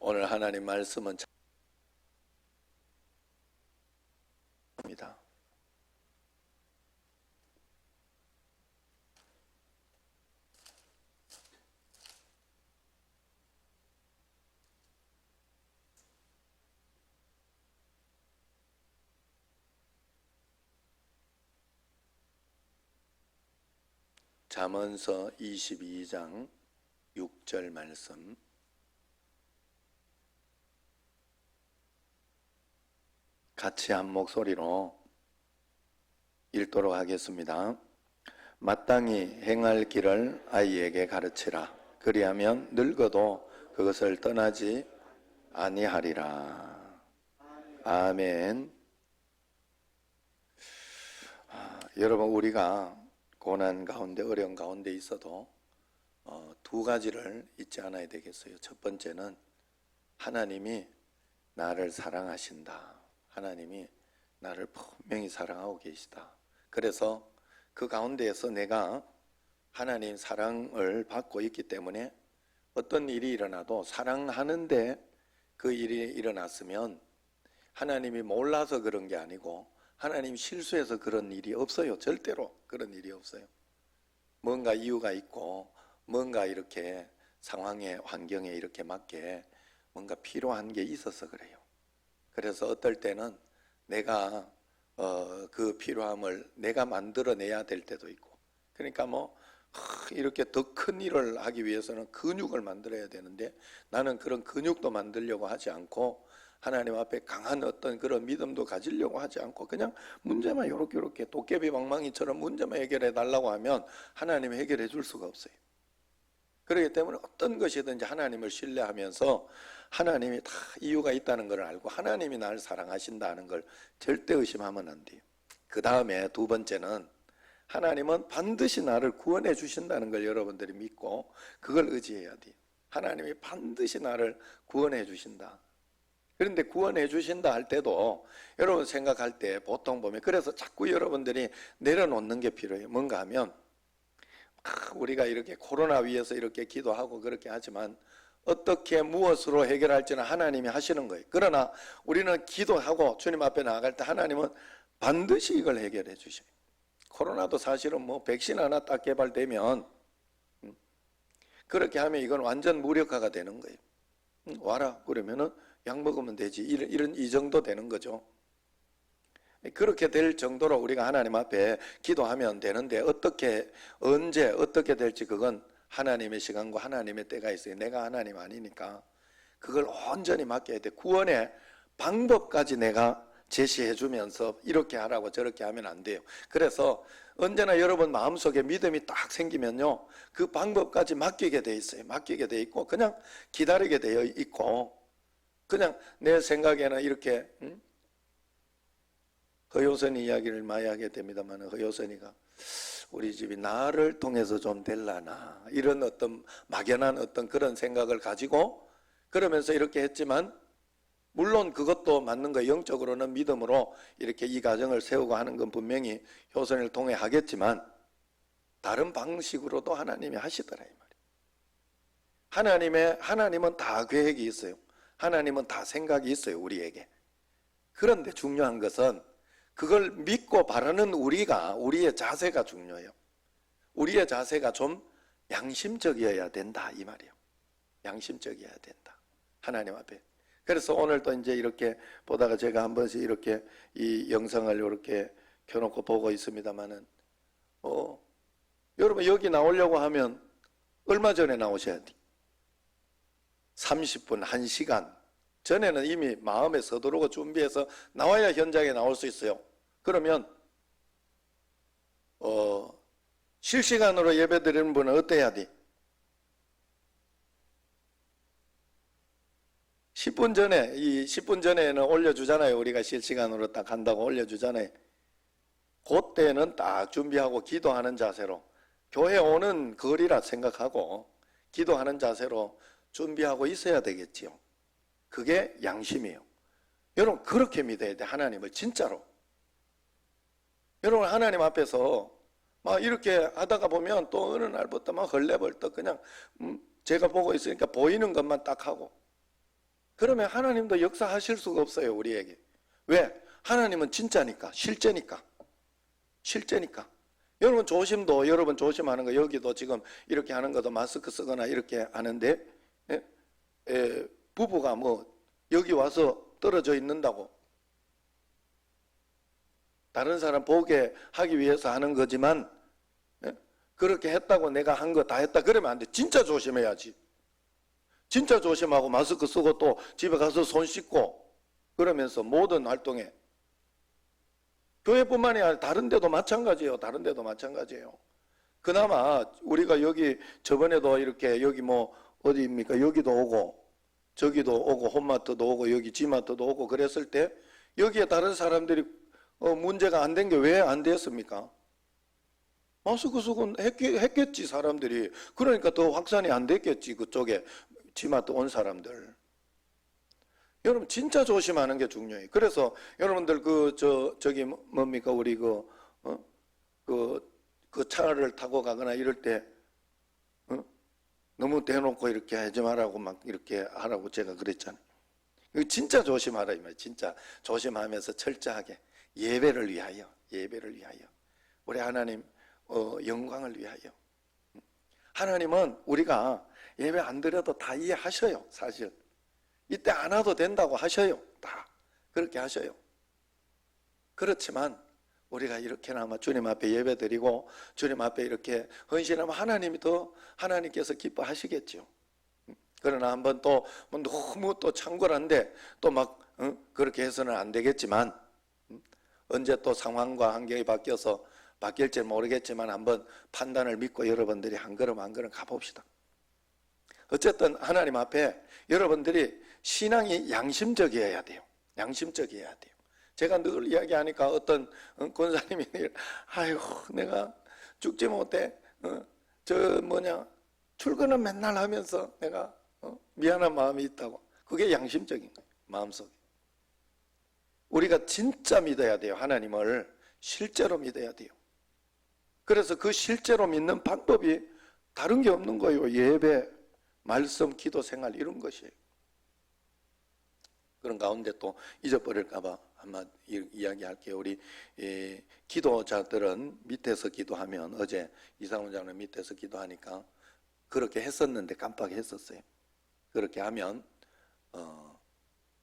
오늘 하나님 말씀은 입니다. 잠언서 22장 6절 말씀, 같이 한 목소리로 읽도록 하겠습니다. 마땅히 행할 길을 아이에게 가르치라. 그리하면 늙어도 그것을 떠나지 아니하리라. 아멘. 여러분, 우리가 고난 가운데, 어려운 가운데 있어도 두 가지를 잊지 않아야 되겠어요. 첫 번째는 하나님이 나를 사랑하신다. 하나님이 나를 분명히 사랑하고 계시다. 그래서 그 가운데에서 내가 하나님 사랑을 받고 있기 때문에 어떤 일이 일어나도 사랑하는데 그 일이 일어났으면 하나님이 몰라서 그런 게 아니고 하나님 실수해서 그런 일이 없어요. 절대로 그런 일이 없어요. 뭔가 이유가 있고 뭔가 이렇게 상황에, 환경에 이렇게 맞게 뭔가 필요한 게 있어서 그래요. 그래서 어떨 때는 내가 그 필요함을 내가 만들어내야 될 때도 있고, 그러니까 이렇게 더 큰 일을 하기 위해서는 근육을 만들어야 되는데 나는 그런 근육도 만들려고 하지 않고 하나님 앞에 강한 어떤 그런 믿음도 가지려고 하지 않고 그냥 문제만 요렇게 도깨비 방망이처럼 문제만 해결해 달라고 하면 하나님이 해결해 줄 수가 없어요. 그렇기 때문에 어떤 것이든지 하나님을 신뢰하면서 하나님이 다 이유가 있다는 걸 알고 하나님이 나를 사랑하신다는 걸 절대 의심하면 안 돼요. 그 다음에 두 번째는 하나님은 반드시 나를 구원해 주신다는 걸 여러분들이 믿고 그걸 의지해야 돼요. 하나님이 반드시 나를 구원해 주신다. 그런데 구원해 주신다 할 때도 여러분 생각할 때 보통 보면, 그래서 자꾸 여러분들이 내려놓는 게 필요해요. 뭔가 하면 우리가 이렇게 코로나 위해서 이렇게 기도하고 그렇게 하지만 어떻게 무엇으로 해결할지는 하나님이 하시는 거예요. 그러나 우리는 기도하고 주님 앞에 나아갈 때 하나님은 반드시 이걸 해결해 주셔요. 코로나도 사실은 백신 하나 딱 개발되면 그렇게 하면 이건 완전 무력화가 되는 거예요. 와라 그러면은 약 먹으면 되지, 이 정도 되는 거죠. 그렇게 될 정도로 우리가 하나님 앞에 기도하면 되는데 어떻게, 언제, 어떻게 될지 그건 하나님의 시간과 하나님의 때가 있어요. 내가 하나님 아니니까 그걸 온전히 맡겨야 돼. 구원의 방법까지 내가 제시해 주면서 이렇게 하라고 저렇게 하면 안 돼요. 그래서 언제나 여러분 마음속에 믿음이 딱 생기면요, 그 방법까지 맡기게 돼 있어요. 맡기게 돼 있고 그냥 기다리게 되어 있고, 그냥 내 생각에는 이렇게 허요선이 이야기를 많이 하게 됩니다만, 허요선이가 우리 집이 나를 통해서 좀 될라나 이런 어떤 막연한 어떤 그런 생각을 가지고 그러면서 이렇게 했지만, 물론 그것도 맞는 거예요. 영적으로는 믿음으로 이렇게 이 가정을 세우고 하는 건 분명히 효선을 통해 하겠지만 다른 방식으로도 하나님이 하시더라 이 말이에요. 하나님은 다 계획이 있어요. 하나님은 다 생각이 있어요, 우리에게. 그런데 중요한 것은 그걸 믿고 바라는 우리의 자세가 중요해요. 우리의 자세가 좀 양심적이어야 된다 이 말이에요. 양심적이어야 된다, 하나님 앞에. 그래서 오늘도 이제 이렇게 보다가 제가 한 번씩 이렇게 이 영상을 이렇게 켜놓고 보고 있습니다만은, 여러분 여기 나오려고 하면 얼마 전에 나오셔야 돼. 30분, 1시간 전에는 이미 마음에 서두르고 준비해서 나와야 현장에 나올 수 있어요. 그러면 실시간으로 예배 드리는 분은 어때야 돼? 10분 전에, 이 10분 전에는 올려주잖아요. 우리가 실시간으로 딱 한다고 올려주잖아요. 그때는 딱 준비하고 기도하는 자세로, 교회 오는 거리라 생각하고 기도하는 자세로 준비하고 있어야 되겠지요. 그게 양심이에요. 여러분 그렇게 믿어야 돼, 하나님을 진짜로. 여러분 하나님 앞에서 막 이렇게 하다가 보면 또 어느 날부터 막 헐레벌떡 그냥 제가 보고 있으니까 보이는 것만 딱 하고 그러면 하나님도 역사하실 수가 없어요, 우리에게. 왜? 하나님은 진짜니까, 실제니까. 여러분 조심도, 여러분 조심하는 거, 여기도 지금 이렇게 하는 것도 마스크 쓰거나 이렇게 하는데, 부부가 뭐 여기 와서 떨어져 있는다고 다른 사람 보게 하기 위해서 하는 거지만, 그렇게 했다고 내가 한 거 다 했다 그러면 안 돼. 진짜 조심해야지. 진짜 조심하고 마스크 쓰고 또 집에 가서 손 씻고 그러면서 모든 활동에, 교회뿐만이 아니라 다른 데도 마찬가지예요. 그나마 우리가 여기 저번에도 이렇게 여기 뭐 어디입니까? 여기도 오고 저기도 오고 홈마트도 오고 여기 지마트도 오고 그랬을 때 여기에 다른 사람들이 문제가 안 된 게 왜 안 됐습니까? 마스크 쓰고 했겠지 사람들이. 그러니까 더 확산이 안 됐겠지 그쪽에 지마트 온 사람들. 여러분 진짜 조심하는 게 중요해요. 그래서 여러분들 저기 뭡니까 우리 그 차를 타고 가거나 이럴 때 너무 대놓고 이렇게 하지 말라고 막 이렇게 하라고 제가 그랬잖아요. 진짜 조심하라 이 말이에요. 진짜 조심하면서 철저하게 예배를 위하여 우리 하나님 영광을 위하여. 하나님은 우리가 예배 안 드려도 다 이해하셔요. 사실 이때 안 와도 된다고 하셔요. 다 그렇게 하셔요. 그렇지만 우리가 이렇게나마 주님 앞에 예배 드리고 주님 앞에 이렇게 헌신하면 하나님께서 기뻐하시겠죠. 그러나 한번 또 너무 또 창궐한데 또 막 그렇게 해서는 안 되겠지만, 언제 또 상황과 환경이 바뀔지 모르겠지만 한번 판단을 믿고 여러분들이 한 걸음 가봅시다. 어쨌든 하나님 앞에 여러분들이 신앙이 양심적이어야 돼요. 제가 늘 이야기하니까 어떤 권사님이 아이고 내가 죽지 못해 출근은 맨날 하면서 내가 미안한 마음이 있다고. 그게 양심적인 거예요. 마음속에. 우리가 진짜 믿어야 돼요. 하나님을 실제로 믿어야 돼요. 그래서 그 실제로 믿는 방법이 다른 게 없는 거예요. 예배, 말씀, 기도 생활 이런 것이에요. 그런 가운데 또 잊어버릴까 봐 한번 이야기할게요. 우리 기도자들은 밑에서 기도하면, 어제 이상훈 장로님 밑에서 기도하니까 그렇게 했었는데 깜빡했었어요. 그렇게 하면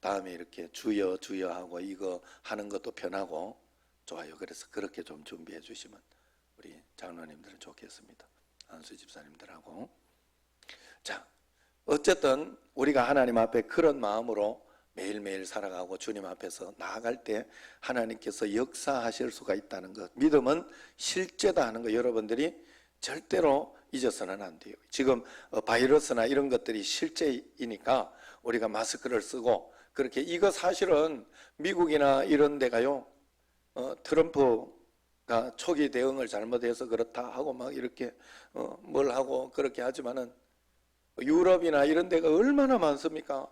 다음에 이렇게 주여 하고 이거 하는 것도 편하고 좋아요. 그래서 그렇게 좀 준비해 주시면 우리 장로님들은 좋겠습니다. 안수 집사님들하고. 자, 어쨌든 우리가 하나님 앞에 그런 마음으로 매일매일 살아가고 주님 앞에서 나아갈 때 하나님께서 역사하실 수가 있다는 것, 믿음은 실제다 하는 거 여러분들이 절대로 잊어서는 안 돼요. 지금 바이러스나 이런 것들이 실제이니까 우리가 마스크를 쓰고 그렇게, 이거 사실은 미국이나 이런 데가요, 트럼프가 초기 대응을 잘못해서 그렇다 하고 막 이렇게 뭘 하고 그렇게 하지만은 유럽이나 이런 데가 얼마나 많습니까?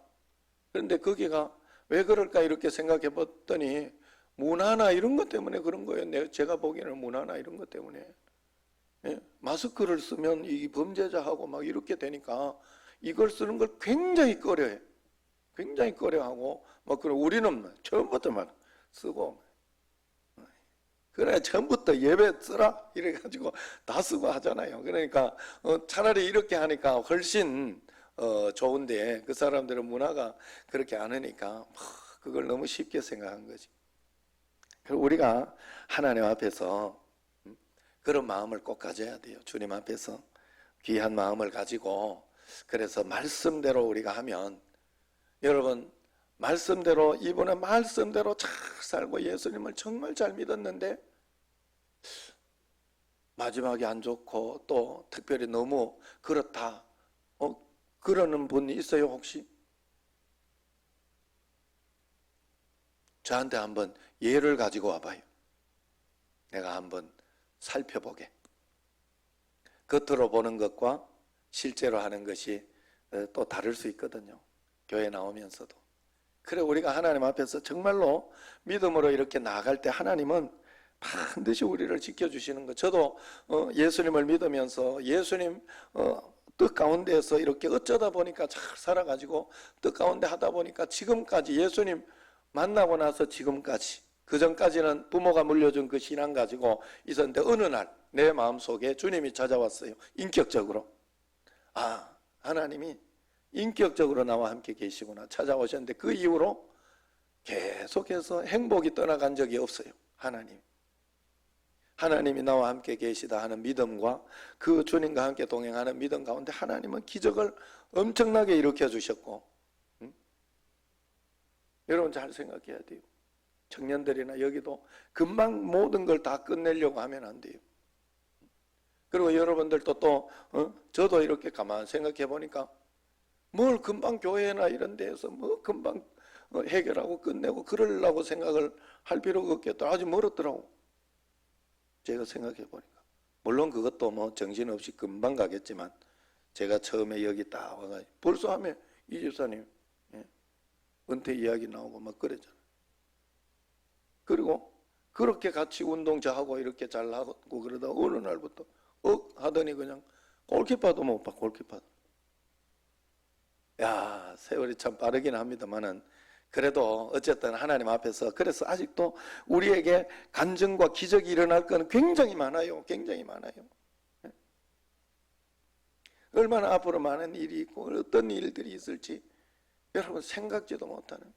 그런데 거기가 왜 그럴까 이렇게 생각해 봤더니 문화나 이런 것 때문에 그런 거예요. 제가 보기에는 문화나 이런 것 때문에. 마스크를 쓰면 이 범죄자하고 막 이렇게 되니까 이걸 쓰는 걸 굉장히 꺼려해. 굉장히 꺼려하고 막 그래. 우리는 처음부터 막 쓰고, 그래 처음부터 예배 쓰라 이래가지고 다 쓰고 하잖아요. 그러니까 차라리 이렇게 하니까 훨씬 좋은데 그 사람들은 문화가 그렇게 안 하니까 그걸 너무 쉽게 생각한 거지. 그리고 우리가 하나님 앞에서 그런 마음을 꼭 가져야 돼요. 주님 앞에서 귀한 마음을 가지고, 그래서 말씀대로 우리가 하면, 여러분 말씀대로, 이번에 말씀대로 잘 살고 예수님을 정말 잘 믿었는데 마지막이 안 좋고 또 특별히 너무 그렇다 그러는 분이 있어요 혹시? 저한테 한번 예를 가지고 와봐요. 내가 한번 살펴보게. 겉으로 보는 것과 실제로 하는 것이 또 다를 수 있거든요. 교회 나오면서도. 그래, 우리가 하나님 앞에서 정말로 믿음으로 이렇게 나아갈 때 하나님은 반드시 우리를 지켜주시는 것. 저도 예수님을 믿으면서 예수님 뜻 가운데에서 이렇게 어쩌다 보니까 잘 살아가지고 뜻 가운데 하다 보니까 지금까지 예수님 만나고 나서 지금까지, 그 전까지는 부모가 물려준 그 신앙 가지고 있었는데 어느 날 내 마음속에 주님이 찾아왔어요. 인격적으로. 아, 하나님이 인격적으로 나와 함께 계시구나 찾아오셨는데 그 이후로 계속해서 행복이 떠나간 적이 없어요. 하나님이 나와 함께 계시다 하는 믿음과 그 주님과 함께 동행하는 믿음 가운데 하나님은 기적을 엄청나게 일으켜 주셨고, 여러분 잘 생각해야 돼요. 청년들이나 여기도 금방 모든 걸 다 끝내려고 하면 안 돼요. 그리고 여러분들도 저도 이렇게 가만 생각해 보니까 뭘 금방 교회나 이런 데에서 뭐 금방 해결하고 끝내고 그러려고 생각을 할 필요가 없겠다. 아주 멀었더라고. 제가 생각해 보니까. 물론 그것도 뭐 정신없이 금방 가겠지만 제가 처음에 여기 딱 와가지고 벌써 하면 이 집사님 은퇴 이야기 나오고 막 그랬잖아요. 그리고 그렇게 같이 운동 저하고 이렇게 잘 하고 그러다 어느 날부터 하더니 그냥 골키퍼도 못 봐. 골키퍼. 야, 세월이 참 빠르긴 합니다만은 그래도 어쨌든 하나님 앞에서 그래서 아직도 우리에게 간증과 기적이 일어날 건 굉장히 많아요. 굉장히 많아요. 얼마나 앞으로 많은 일이 있고 어떤 일들이 있을지 여러분 생각지도 못하는.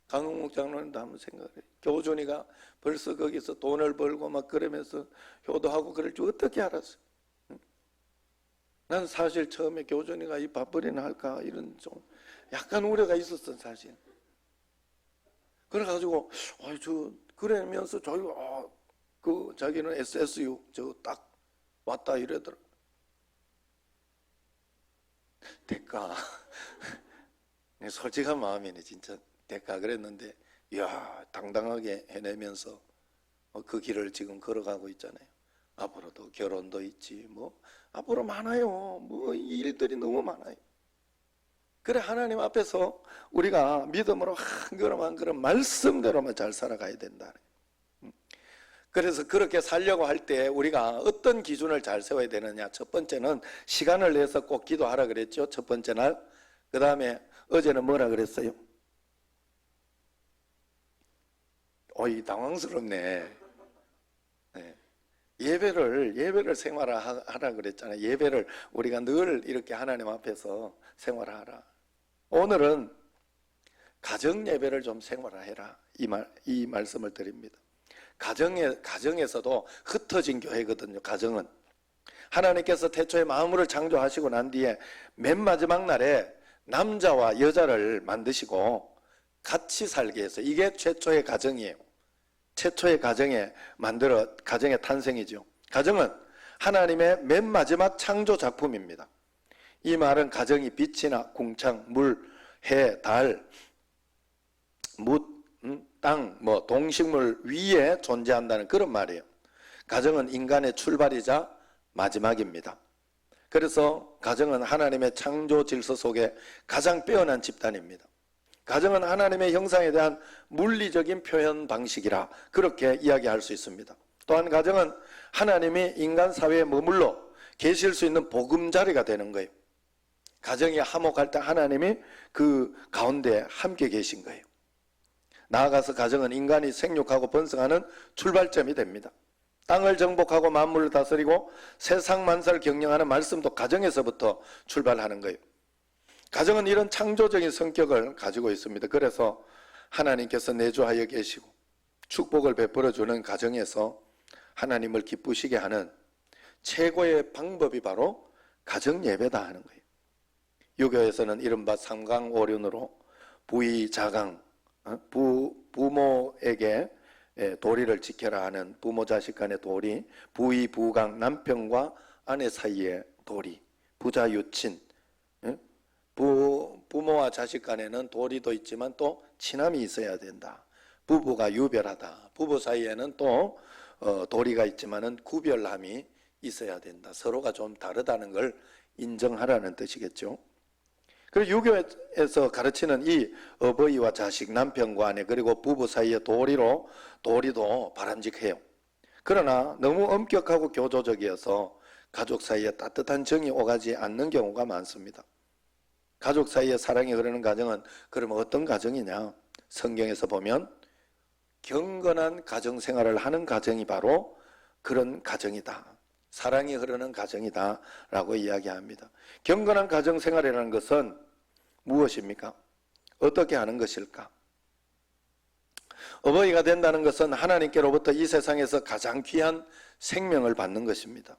강흥목 장로님도 한번 생각해. 교준이가 벌써 거기서 돈을 벌고 막 그러면서 효도하고 그럴 줄 어떻게 알았어? 난 사실 처음에 교준이가 이 밥벌이나 할까 이런 좀 약간 우려가 있었어 사실. 그래가지고 그러면서 자기는 SSU 저 딱 왔다 이러더라. 대가 솔직한 마음이네 진짜. 대가 그랬는데 이야 당당하게 해내면서 그 길을 지금 걸어가고 있잖아요. 앞으로도 결혼도 있지 뭐 앞으로 많아요. 뭐 일들이 너무 많아요. 그래 하나님 앞에서 우리가 믿음으로 한 걸음 한 걸음 말씀대로만 잘 살아가야 된다. 그래서 그렇게 살려고 할 때 우리가 어떤 기준을 잘 세워야 되느냐. 첫 번째는 시간을 내서 꼭 기도하라 그랬죠. 첫 번째 날. 그 다음에 어제는 뭐라 그랬어요? 어이 당황스럽네. 네. 예배를 생활하라 그랬잖아요. 예배를 우리가 늘 이렇게 하나님 앞에서 생활하라. 오늘은 가정 예배를 좀 생활해라. 이 말씀을 드립니다. 가정에서도 흩어진 교회거든요. 가정은 하나님께서 태초에 만물을 창조하시고 난 뒤에 맨 마지막 날에 남자와 여자를 만드시고 같이 살게 해서 이게 최초의 가정이에요. 최초의 가정의 탄생이죠. 가정은 하나님의 맨 마지막 창조 작품입니다. 이 말은 가정이 빛이나 궁창, 물, 해, 달, 무, 땅, 동식물 위에 존재한다는 그런 말이에요. 가정은 인간의 출발이자 마지막입니다. 그래서 가정은 하나님의 창조 질서 속에 가장 빼어난 집단입니다. 가정은 하나님의 형상에 대한 물리적인 표현 방식이라 그렇게 이야기할 수 있습니다. 또한 가정은 하나님이 인간 사회에 머물러 계실 수 있는 보금자리가 되는 거예요. 가정이 화목할 때 하나님이 그 가운데 함께 계신 거예요. 나아가서 가정은 인간이 생육하고 번성하는 출발점이 됩니다. 땅을 정복하고 만물을 다스리고 세상 만사를 경영하는 말씀도 가정에서부터 출발하는 거예요. 가정은 이런 창조적인 성격을 가지고 있습니다. 그래서 하나님께서 내주하여 계시고 축복을 베풀어 주는 가정에서 하나님을 기쁘시게 하는 최고의 방법이 바로 가정 예배다 하는 거예요. 유교에서는 이른바 삼강오륜으로 부의 자강, 부모에게 도리를 지켜라 하는 부모 자식 간의 도리, 부의 부강, 남편과 아내 사이의 도리, 부자 유친, 부모와 자식 간에는 도리도 있지만 또 친함이 있어야 된다. 부부가 유별하다. 부부 사이에는 또 도리가 있지만은 구별함이 있어야 된다. 서로가 좀 다르다는 걸 인정하라는 뜻이겠죠. 그리고 유교에서 가르치는 이 어버이와 자식, 남편과 아내 그리고 부부 사이의 도리도 바람직해요. 그러나 너무 엄격하고 교조적이어서 가족 사이에 따뜻한 정이 오가지 않는 경우가 많습니다. 가족 사이에 사랑이 흐르는 가정은 그러면 어떤 가정이냐? 성경에서 보면 경건한 가정생활을 하는 가정이 바로 그런 가정이다. 사랑이 흐르는 가정이다 라고 이야기합니다. 경건한 가정생활이라는 것은 무엇입니까? 어떻게 하는 것일까? 어버이가 된다는 것은 하나님께로부터 이 세상에서 가장 귀한 생명을 받는 것입니다.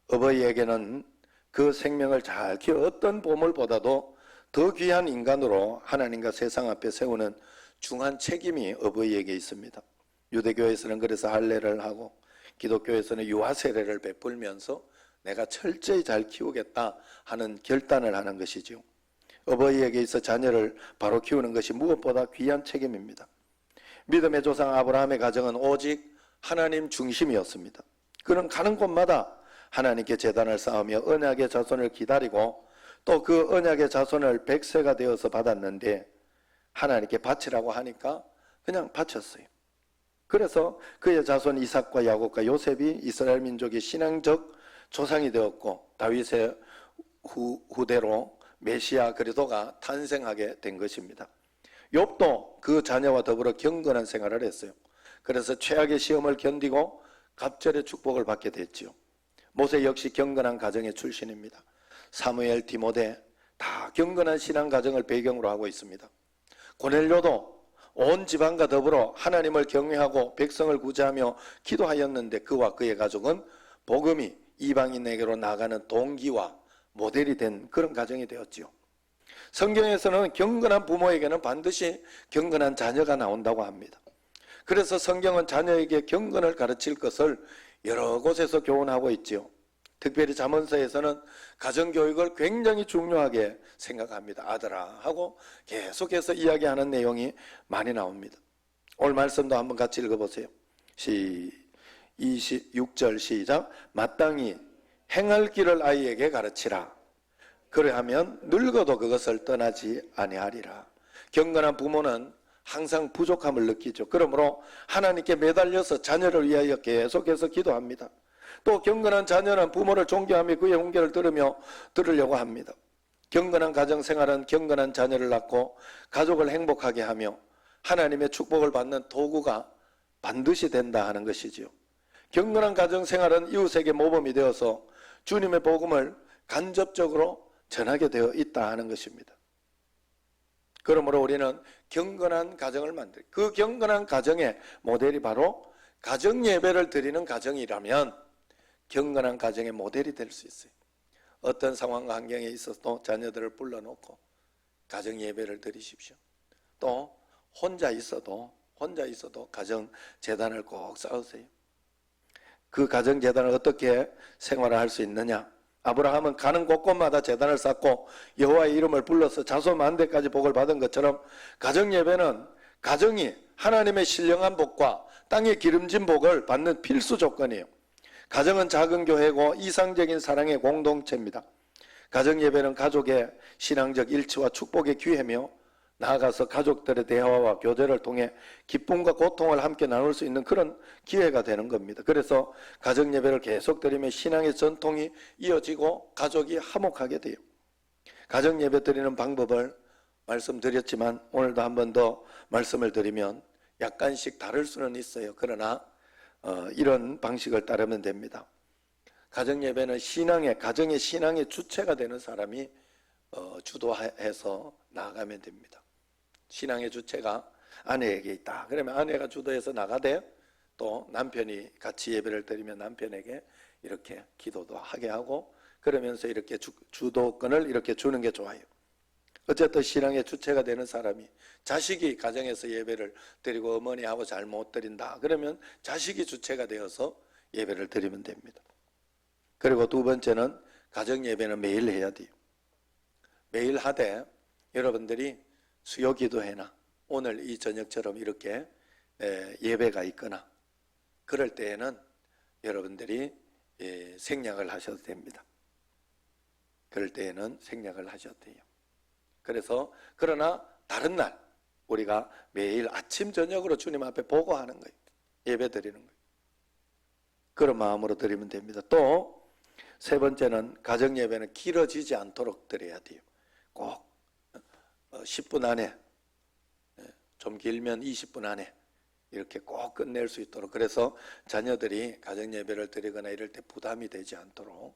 어버이에게는 그 생명을 잘 키워 어떤 보물보다도 더 귀한 인간으로 하나님과 세상 앞에 세우는 중한 책임이 어버이에게 있습니다. 유대교에서는 그래서 할례를 하고 기독교에서는 유아 세례를 베풀면서 내가 철저히 잘 키우겠다 하는 결단을 하는 것이죠. 어버이에게 있어 자녀를 바로 키우는 것이 무엇보다 귀한 책임입니다. 믿음의 조상 아브라함의 가정은 오직 하나님 중심이었습니다. 그는 가는 곳마다 하나님께 제단을 쌓으며 언약의 자손을 기다리고 또 그 언약의 자손을 100세가 되어서 받았는데 하나님께 바치라고 하니까 그냥 바쳤어요. 그래서 그의 자손 이삭과 야곱과 요셉이 이스라엘 민족의 신앙적 조상이 되었고 다윗의 후대로 메시아 그리스도가 탄생하게 된 것입니다. 욥도 그 자녀와 더불어 경건한 생활을 했어요. 그래서 최악의 시험을 견디고 갑절의 축복을 받게 됐지요. 모세 역시 경건한 가정의 출신입니다. 사무엘, 디모데 다 경건한 신앙 가정을 배경으로 하고 있습니다. 고넬료도 온 집안과 더불어 하나님을 경외하고 백성을 구제하며 기도하였는데 그와 그의 가족은 복음이 이방인에게로 나가는 동기와 모델이 된 그런 가정이 되었지요. 성경에서는 경건한 부모에게는 반드시 경건한 자녀가 나온다고 합니다. 그래서 성경은 자녀에게 경건을 가르칠 것을 여러 곳에서 교훈하고 있지요. 특별히 잠언서에서는 가정교육을 굉장히 중요하게 생각합니다. 아들아 하고 계속해서 이야기하는 내용이 많이 나옵니다. 오늘 말씀도 한번 같이 읽어보세요. 26절 시작. 마땅히 행할 길을 아이에게 가르치라. 그래하면 늙어도 그것을 떠나지 아니하리라. 경건한 부모는 항상 부족함을 느끼죠. 그러므로 하나님께 매달려서 자녀를 위하여 계속해서 기도합니다. 또 경건한 자녀는 부모를 존경하며 그의 훈계를 들으려고 합니다. 경건한 가정생활은 경건한 자녀를 낳고 가족을 행복하게 하며 하나님의 축복을 받는 도구가 반드시 된다 하는 것이지요. 경건한 가정생활은 이웃에게 모범이 되어서 주님의 복음을 간접적으로 전하게 되어 있다 하는 것입니다. 그러므로 우리는 경건한 가정을 만들, 그 경건한 가정의 모델이 바로 가정예배를 드리는 가정이라면 경건한 가정의 모델이 될 수 있어요. 어떤 상황과 환경에 있어서도 자녀들을 불러놓고 가정예배를 드리십시오. 또 혼자 있어도 가정재단을 꼭 쌓으세요. 그 가정재단을 어떻게 생활을 할 수 있느냐? 아브라함은 가는 곳곳마다 제단을 쌓고 여호와의 이름을 불러서 자손 만대까지 복을 받은 것처럼 가정예배는 가정이 하나님의 신령한 복과 땅의 기름진 복을 받는 필수 조건이에요. 가정은 작은 교회고 이상적인 사랑의 공동체입니다. 가정예배는 가족의 신앙적 일치와 축복의 기회며 나아가서 가족들의 대화와 교제를 통해 기쁨과 고통을 함께 나눌 수 있는 그런 기회가 되는 겁니다. 그래서 가정예배를 계속 드리면 신앙의 전통이 이어지고 가족이 화목하게 돼요. 가정예배 드리는 방법을 말씀드렸지만 오늘도 한 번 더 말씀을 드리면 약간씩 다를 수는 있어요. 그러나 이런 방식을 따르면 됩니다. 가정예배는 가정의 신앙의 주체가 되는 사람이 주도해서 나아가면 됩니다. 신앙의 주체가 아내에게 있다. 그러면 아내가 주도해서 나가되 또 남편이 같이 예배를 드리면 남편에게 이렇게 기도도 하게 하고 그러면서 이렇게 주도권을 이렇게 주는 게 좋아요. 어쨌든 신앙의 주체가 되는 사람이 자식이 가정에서 예배를 드리고 어머니하고 잘 못 드린다. 그러면 자식이 주체가 되어서 예배를 드리면 됩니다. 그리고 두 번째는 가정 예배는 매일 해야 돼요. 매일 하되 여러분들이 수요 기도회나 오늘 이 저녁처럼 이렇게 예배가 있거나 그럴 때에는 여러분들이 생략을 하셔도 됩니다. 그럴 때에는 생략을 하셔도 돼요. 그래서 그러나 다른 날 우리가 매일 아침 저녁으로 주님 앞에 보고하는 거예요. 예배 드리는 거예요. 그런 마음으로 드리면 됩니다. 또 세 번째는 가정 예배는 길어지지 않도록 드려야 돼요. 꼭 10분 안에, 좀 길면 20분 안에 이렇게 꼭 끝낼 수 있도록, 그래서 자녀들이 가정 예배를 드리거나 이럴 때 부담이 되지 않도록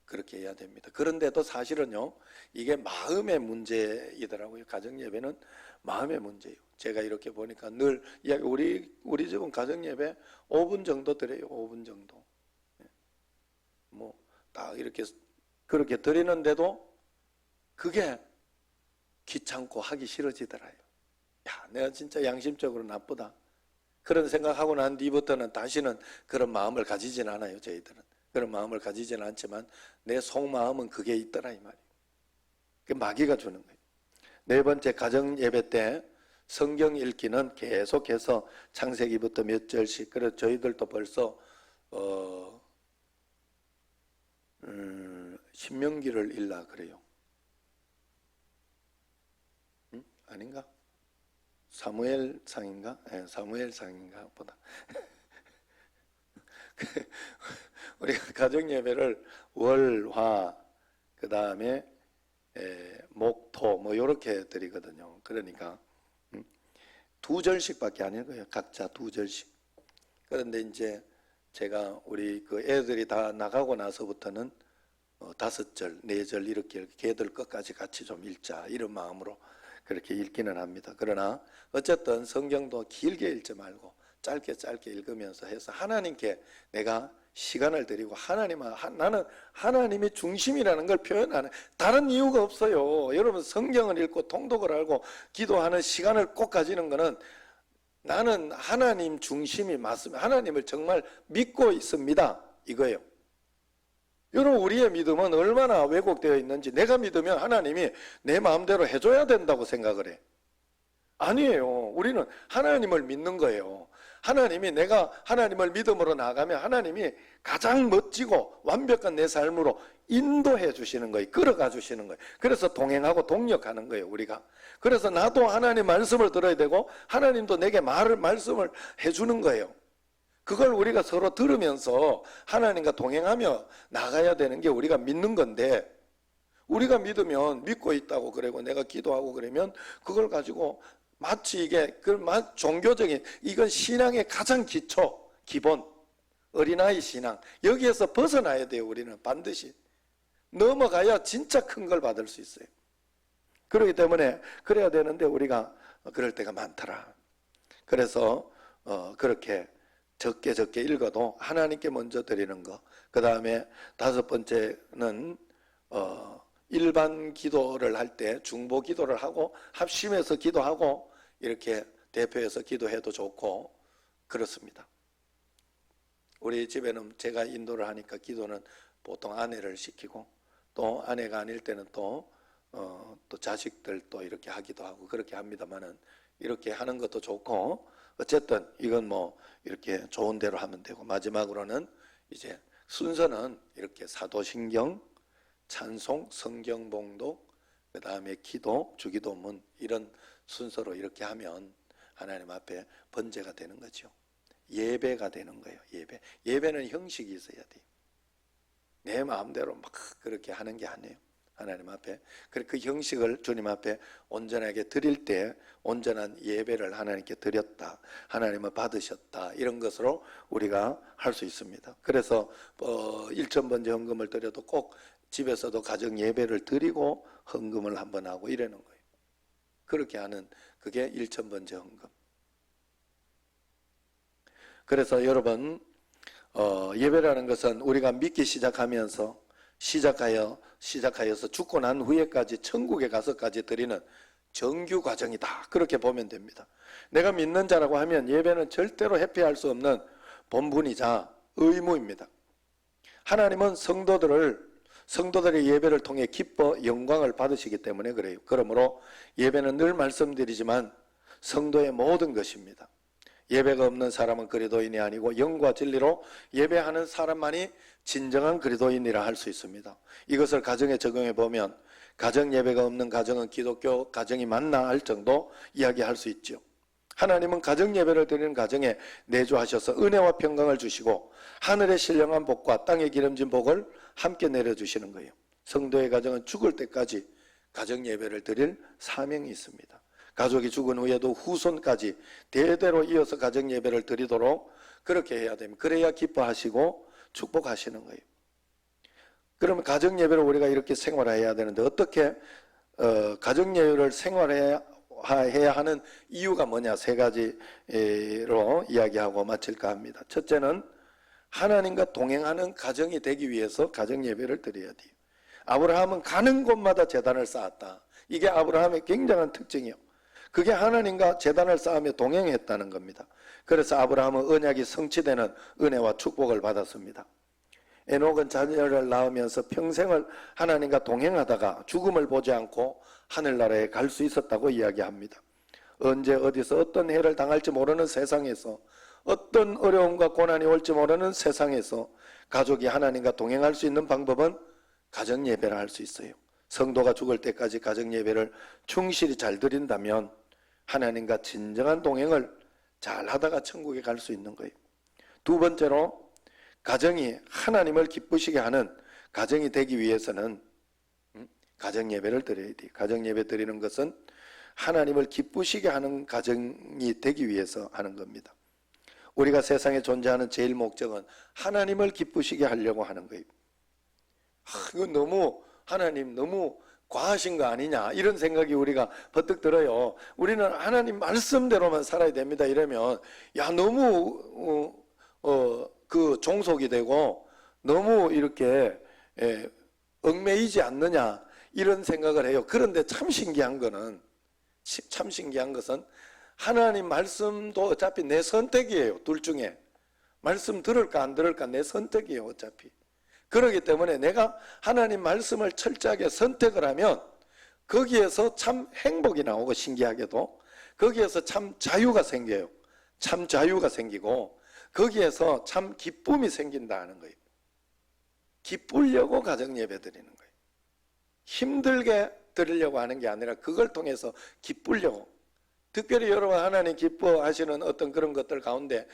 그렇게 해야 됩니다. 그런데도 사실은요, 이게 마음의 문제이더라고요. 가정 예배는 마음의 문제예요. 제가 이렇게 보니까 늘 이야기, 우리 집은 가정 예배 5분 정도 드려요. 5분 정도. 뭐 딱 이렇게 그렇게 드리는데도 그게 귀찮고 하기 싫어지더라요. 야, 내가 진짜 양심적으로 나쁘다, 그런 생각하고 난 뒤부터는 다시는 그런 마음을 가지진 않아요. 저희들은 그런 마음을 가지지는 않지만 내 속마음은 그게 있더라 이 말이에요. 그 마귀가 주는 거예요. 네 번째, 가정 예배 때 성경 읽기는 계속해서 창세기부터 몇 절씩, 그래서 저희들도 벌써 신명기를 읽라 그래요. 아닌가? 사무엘상인가? 네, 사무엘상인가 보다. 우리가 가정 예배를 월, 화, 그 다음에 목, 토 뭐 이렇게 드리거든요. 그러니까 2절씩밖에 안 읽어요. 각자 2절씩. 그런데 이제 제가 우리 그 애들이 다 나가고 나서부터는 5절, 4절 이렇게 걔들 것까지 같이 좀 읽자, 이런 마음으로 그렇게 읽기는 합니다. 그러나 어쨌든 성경도 길게 읽지 말고 짧게 읽으면서 해서 하나님께 내가 시간을 드리고, 나는 하나님이 중심이라는 걸 표현하는, 다른 이유가 없어요. 여러분, 성경을 읽고 통독을 하고 기도하는 시간을 꼭 가지는 것은 나는 하나님 중심이 맞습니다, 하나님을 정말 믿고 있습니다, 이거예요. 여러분, 우리의 믿음은 얼마나 왜곡되어 있는지, 내가 믿으면 하나님이 내 마음대로 해줘야 된다고 생각을 해. 아니에요. 우리는 하나님을 믿는 거예요. 하나님이, 내가 하나님을 믿음으로 나가면 하나님이 가장 멋지고 완벽한 내 삶으로 인도해 주시는 거예요. 끌어가 주시는 거예요. 그래서 동행하고 동력하는 거예요, 우리가. 그래서 나도 하나님 말씀을 들어야 되고 하나님도 내게 말씀을 해주는 거예요. 그걸 우리가 서로 들으면서 하나님과 동행하며 나가야 되는 게 우리가 믿는 건데, 우리가 믿으면 믿고 있다고 그러고 내가 기도하고 그러면 그걸 가지고 마치 이게 종교적인, 이건 신앙의 가장 기본 어린아이 신앙, 여기에서 벗어나야 돼요. 우리는 반드시 넘어가야 진짜 큰 걸 받을 수 있어요. 그렇기 때문에 그래야 되는데 우리가 그럴 때가 많더라. 그래서 그렇게 적게 읽어도 하나님께 먼저 드리는 거. 그 다음에 5번째는 일반 기도를 할 때 중보 기도를 하고 합심해서 기도하고 이렇게 대표해서 기도해도 좋고 그렇습니다. 우리 집에는 제가 인도를 하니까 기도는 보통 아내를 시키고, 또 아내가 아닐 때는 또 자식들 또 이렇게 하기도 하고 그렇게 합니다만은, 이렇게 하는 것도 좋고, 어쨌든 이건 뭐 이렇게 좋은 대로 하면 되고, 마지막으로는 이제 순서는 이렇게 사도신경, 찬송, 성경봉독, 그 다음에 기도, 주기도문, 이런 순서로 이렇게 하면 하나님 앞에 번제가 되는 거죠. 예배가 되는 거예요. 예배는 형식이 있어야 돼요. 내 마음대로 막 그렇게 하는 게 아니에요. 하나님 앞에 그 형식을 주님 앞에 온전하게 드릴 때 온전한 예배를 하나님께 드렸다, 하나님을 받으셨다, 이런 것으로 우리가 할 수 있습니다. 그래서 1,000번째 헌금을 드려도 꼭 집에서도 가정 예배를 드리고 헌금을 한번 하고 이러는 거예요. 그렇게 하는, 그게 1,000번째 헌금. 그래서 여러분, 예배라는 것은 우리가 믿기 시작하면서 시작하여서 죽고 난 후에까지 천국에 가서까지 드리는 정규 과정이다, 그렇게 보면 됩니다. 내가 믿는 자라고 하면 예배는 절대로 회피할 수 없는 본분이자 의무입니다. 하나님은 성도들의 예배를 통해 기뻐 영광을 받으시기 때문에 그래요. 그러므로 예배는 늘 말씀드리지만 성도의 모든 것입니다. 예배가 없는 사람은 그리스도인이 아니고 영과 진리로 예배하는 사람만이 진정한 그리스도인이라 할 수 있습니다. 이것을 가정에 적용해 보면 가정 예배가 없는 가정은 기독교 가정이 맞나 할 정도 이야기할 수 있죠. 하나님은 가정 예배를 드리는 가정에 내주하셔서 은혜와 평강을 주시고 하늘의 신령한 복과 땅에 기름진 복을 함께 내려주시는 거예요. 성도의 가정은 죽을 때까지 가정 예배를 드릴 사명이 있습니다. 가족이 죽은 후에도 후손까지 대대로 이어서 가정 예배를 드리도록 그렇게 해야 됩니다. 그래야 기뻐하시고 축복하시는 거예요. 그러면 가정 예배를 우리가 이렇게 생활해야 되는데 어떻게 가정 예배를 생활해야 하는 이유가 뭐냐, 세 가지로 이야기하고 마칠까 합니다. 첫째는 하나님과 동행하는 가정이 되기 위해서 가정 예배를 드려야 돼요. 아브라함은 가는 곳마다 제단을 쌓았다. 이게 아브라함의 굉장한 특징이요. 그게 하나님과 제단을 쌓으며 동행했다는 겁니다. 그래서 아브라함은 언약이 성취되는 은혜와 축복을 받았습니다. 에녹은 자녀를 낳으면서 평생을 하나님과 동행하다가 죽음을 보지 않고 하늘나라에 갈 수 있었다고 이야기합니다. 언제 어디서 어떤 해를 당할지 모르는 세상에서, 어떤 어려움과 고난이 올지 모르는 세상에서 가족이 하나님과 동행할 수 있는 방법은 가정 예배를 할 수 있어요. 성도가 죽을 때까지 가정 예배를 충실히 잘 드린다면 하나님과 진정한 동행을 잘 하다가 천국에 갈 수 있는 거예요. 두 번째로, 가정이 하나님을 기쁘시게 하는 가정이 되기 위해서는 가정 예배를 드려야 돼요. 가정 예배 드리는 것은 하나님을 기쁘시게 하는 가정이 되기 위해서 하는 겁니다. 우리가 세상에 존재하는 제일 목적은 하나님을 기쁘시게 하려고 하는 거예요. 이건 너무, 하나님 너무 과하신 거 아니냐, 이런 생각이 우리가 버뜩 들어요. 우리는 하나님 말씀대로만 살아야 됩니다 이러면 너무 그 종속이 되고 너무 이렇게 얽매이지 않느냐, 이런 생각을 해요. 그런데 참 신기한 것은 하나님 말씀도 어차피 내 선택이에요. 둘 중에 말씀 들을까 안 들을까 내 선택이에요. 어차피 그렇기 때문에 내가 하나님 말씀을 철저하게 선택을 하면 거기에서 참 행복이 나오고, 신기하게도 거기에서 참 자유가 생겨요. 참 자유가 생기고 거기에서 참 기쁨이 생긴다는 거예요. 기쁘려고 가정 예배 드리는 거예요. 힘들게 드리려고 하는 게 아니라 그걸 통해서 기쁘려고. 특별히 여러분, 하나님 기뻐하시는 어떤 그런 것들 가운데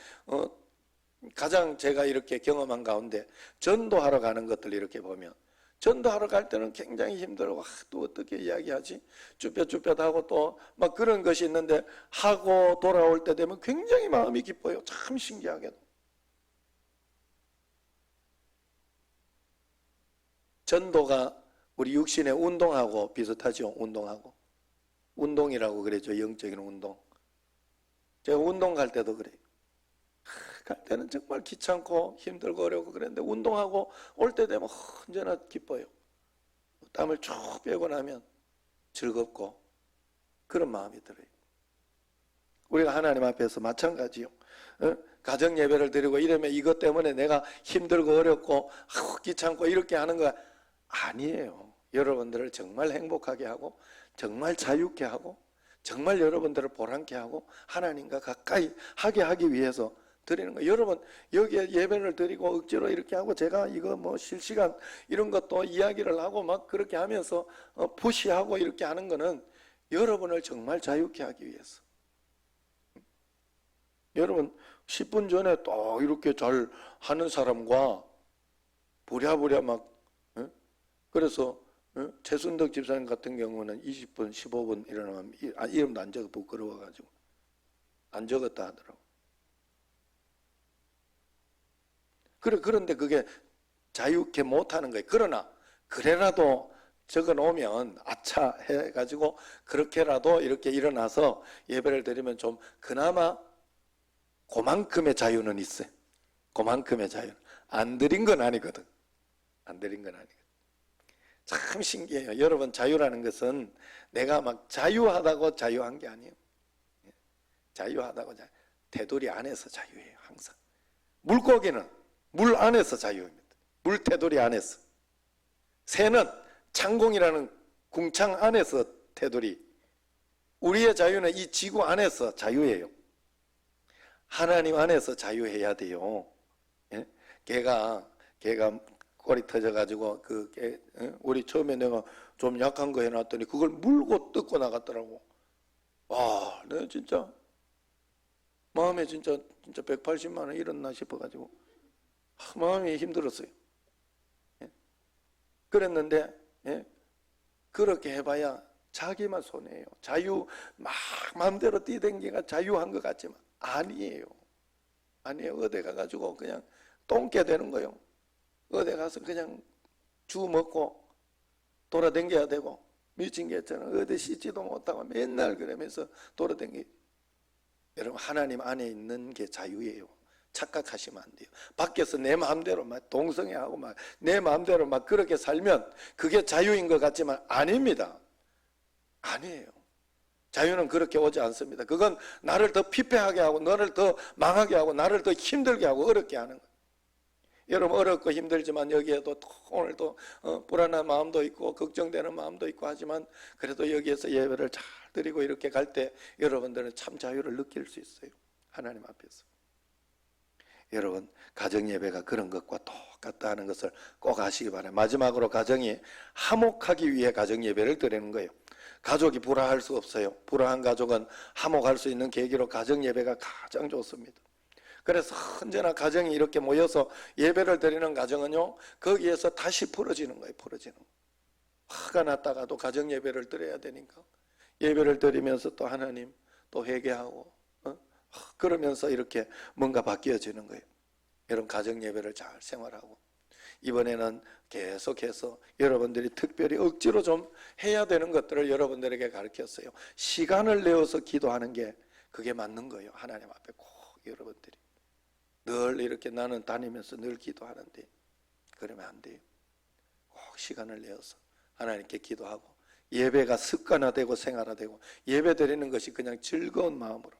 가장 제가 이렇게 경험한 가운데 전도하러 가는 것들 이렇게 보면, 전도하러 갈 때는 굉장히 힘들고 또 어떻게 이야기하지? 쭈뼛쭈뼛하고 또 막 그런 것이 있는데 하고 돌아올 때 되면 굉장히 마음이 기뻐요. 참 신기하게도. 전도가 우리 육신의 운동하고 비슷하죠. 운동하고. 운동이라고 그러죠. 영적인 운동. 제가 운동 갈 때도 그래요. 갈 때는 정말 귀찮고 힘들고 어렵고 그랬는데 운동하고 올 때 되면 언제나 기뻐요. 땀을 쭉 빼고 나면 즐겁고 그런 마음이 들어요. 우리가 하나님 앞에서 마찬가지요. 가정 예배를 드리고 이러면 이것 때문에 내가 힘들고 어렵고 귀찮고 이렇게 하는 거 아니에요. 여러분들을 정말 행복하게 하고 정말 자유케 하고 정말 여러분들을 보람케 하고 하나님과 가까이 하게 하기 위해서 드리는 거예요. 여러분, 여기에 예배를 드리고 억지로 이렇게 하고 제가 이거 뭐 실시간 이런 것도 이야기를 하고 막 그렇게 하면서 푸시하고 이렇게 하는 거는 여러분을 정말 자유케 하기 위해서. 여러분, 10분 전에 또 이렇게 잘 하는 사람과 부랴부랴 막 그래서 최순덕 집사님 같은 경우는 20분, 15분 일어나면 이름도 안 적어 부끄러워가지고 안 적었다 하더라고. 그런데 그게 자유케 못하는 거예요. 그러나 그래라도 적어놓으면 아차 해가지고 그렇게라도 이렇게 일어나서 예배를 드리면 좀 그나마 그만큼의 자유는 있어요. 그만큼의 자유. 안 드린 건 아니거든. 안 드린 건 아니거든. 참 신기해요. 여러분, 자유라는 것은 내가 막 자유하다고 자유한 게 아니에요. 자유하다고 테두리 안에서 자유해요. 항상. 물고기는 물 안에서 자유입니다. 물 테두리 안에서. 새는 창공이라는 궁창 안에서 테두리. 우리의 자유는 이 지구 안에서 자유예요. 하나님 안에서 자유해야 돼요. 예? 개가 꼬리 터져가지고 우리 처음에 내가 좀 약한 거 해놨더니 그걸 물고 뜯고 나갔더라고. 와, 내가 진짜 마음에 진짜 180만 원 잃었나 싶어가지고 마음이 힘들었어요. 예? 그랬는데 그렇게 해봐야 자기만 손해예요. 자유 막 마음대로 뛰댕기가 자유한 것 같지만 아니에요. 어디 가가지고 그냥 똥개 되는 거예요. 어디 가서 그냥 주 먹고 돌아댕겨야 되고 미친 게 있잖아. 어디 씻지도 못하고 맨날 그러면서 돌아댕기. 여러분 하나님 안에 있는 게 자유예요. 착각하시면 안 돼요. 밖에서 내 마음대로 막 동성애하고 막 내 마음대로 막 그렇게 살면 그게 자유인 것 같지만 아닙니다. 아니에요. 자유는 그렇게 오지 않습니다. 그건 나를 더 피폐하게 하고 너를 더 망하게 하고 나를 더 힘들게 하고 어렵게 하는 거예요. 여러분 어렵고 힘들지만 여기에도 오늘도 불안한 마음도 있고 걱정되는 마음도 있고 하지만 그래도 여기에서 예배를 잘 드리고 이렇게 갈 때 여러분들은 참 자유를 느낄 수 있어요. 하나님 앞에서. 여러분 가정 예배가 그런 것과 똑같다 하는 것을 꼭 아시기 바랍니다. 마지막으로 가정이 화목하기 위해 가정 예배를 드리는 거예요. 가족이 불화할 수 없어요. 불화한 가족은 화목할 수 있는 계기로 가정 예배가 가장 좋습니다. 그래서 언제나 가정이 이렇게 모여서 예배를 드리는 가정은요 거기에서 다시 풀어지는 거예요. 풀어지는 거예요. 화가 났다가도 가정 예배를 드려야 되니까 예배를 드리면서 또 하나님 또 회개하고 그러면서 이렇게 뭔가 바뀌어지는 거예요. 여러분 가정 예배를 잘 생활하고 이번에는 계속해서 여러분들이 특별히 억지로 좀 해야 되는 것들을 여러분들에게 가르쳤어요. 시간을 내어서 기도하는 게 그게 맞는 거예요. 하나님 앞에 꼭 여러분들이 늘 이렇게 나는 다니면서 늘 기도하는데 그러면 안 돼요. 꼭 시간을 내어서 하나님께 기도하고 예배가 습관화되고 생활화되고 예배 드리는 것이 그냥 즐거운 마음으로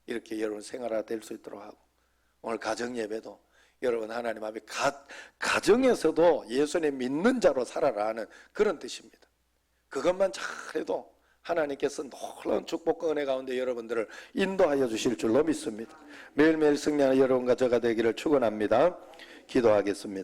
이렇게 여러분 생활화될 수 있도록 하고 오늘 가정 예배도 여러분 하나님 앞에 가정에서도 예수님 믿는 자로 살아라 하는 그런 뜻입니다. 그것만 잘해도 하나님께서 놀라운 축복과 은혜 가운데 여러분들을 인도하여 주실 줄로 믿습니다. 매일매일 승리하는 여러분과 저가 되기를 축원합니다. 기도하겠습니다.